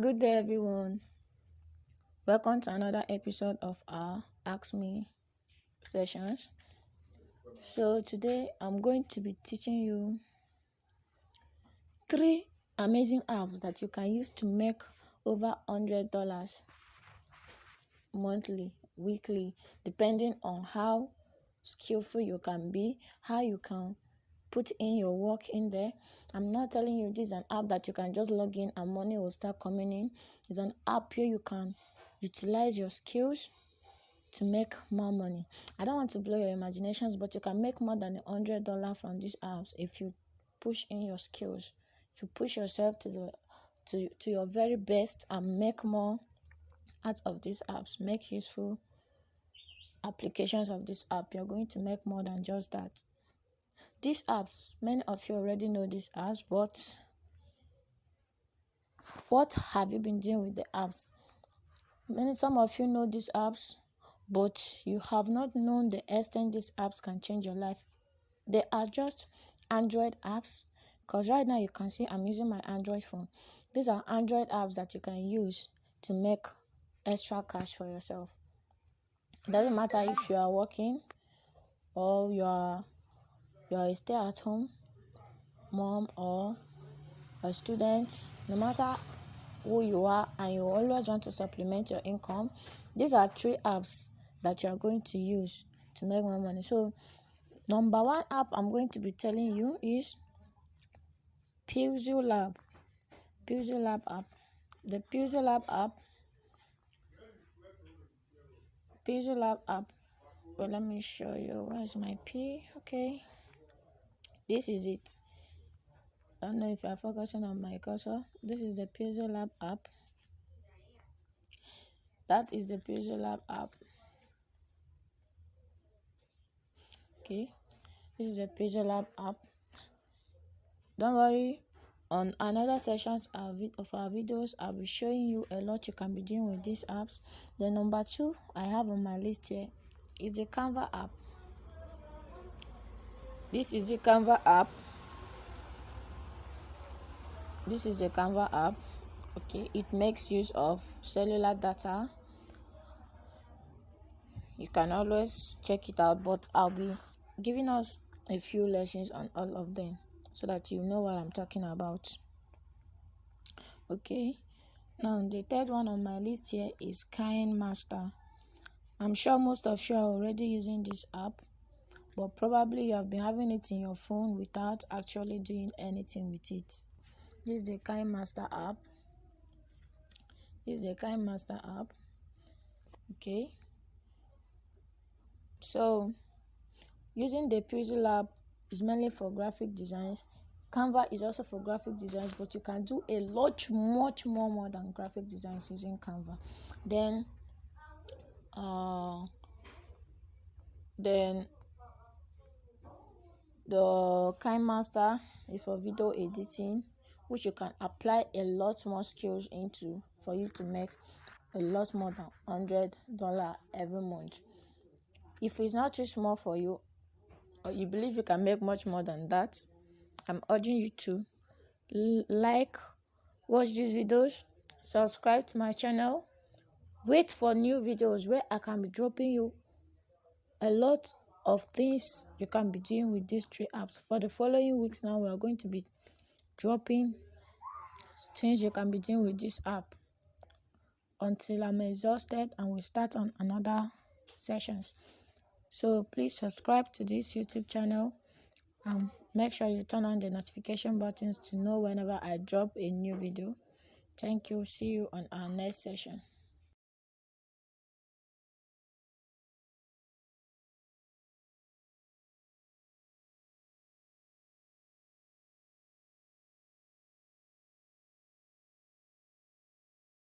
Good day, everyone. Welcome to another episode of our Ask Me sessions. So, today I'm going to be teaching you 3 amazing apps that you can use to make over $100 monthly, weekly, depending on how skillful you can be, how you can put in your work in there. I'm not telling you this is an app that you can just log in and money will start coming in. It's an app where you can utilize your skills to make more money. I don't want to blow your imaginations, but you can make more than $100 from these apps if you push in your skills. If you push yourself to your very best and make more out of these apps, make useful applications of this app, you're going to make more than just that. These apps, many of you already know these apps, but what have you been doing with the apps? Some of you know these apps, but you have not known the extent these apps can change your life. They are just Android apps, because right now you can see I'm using my Android phone. These are Android apps that you can use to make extra cash for yourself. It doesn't matter if you are working or you are a stay-at-home mom or a student. No matter who you are and you always want to supplement your income, these are 3 apps that you are going to use to make more money. So, number 1 app I'm going to be telling you is Pixel Lab app. The Pixel Lab app. Well, let me show you. Where's my P? Okay, this is it. I don't know if you're focusing on my cursor. This is the Pixel Lab app. That is the Pixel Lab app. Okay, this is a Pixel Lab app. Don't worry, on another sessions of our videos, I'll be showing you a lot you can be doing with these apps. The number 2 I have on my list here is the Canva app. This is the Canva app. Okay, it makes use of cellular data. You can always check it out, but I'll be giving us a few lessons on all of them so that you know what I'm talking about. Okay, now the 3rd one on my list here is KineMaster. I'm sure most of you are already using this app, but probably you have been having it in your phone without actually doing anything with it. This is the KineMaster app. Okay, so using the Pixel Lab is mainly for graphic designs. Canva is also for graphic designs, but you can do a lot much more than graphic designs using Canva. Then the KineMaster is for video editing, which you can apply a lot more skills into for you to make a lot more than $100 every month. If it's not too small for you, or you believe you can make much more than that, I'm urging you to watch these videos, subscribe to my channel, wait for new videos where I can be dropping you a lot of things you can be doing with these 3 apps. For the following weeks now, we are going to be dropping things you can be doing with this app until I'm exhausted and we start on another sessions. So please subscribe to this YouTube channel and make sure you turn on the notification buttons to know whenever I drop a new video. Thank you. See you on our next session.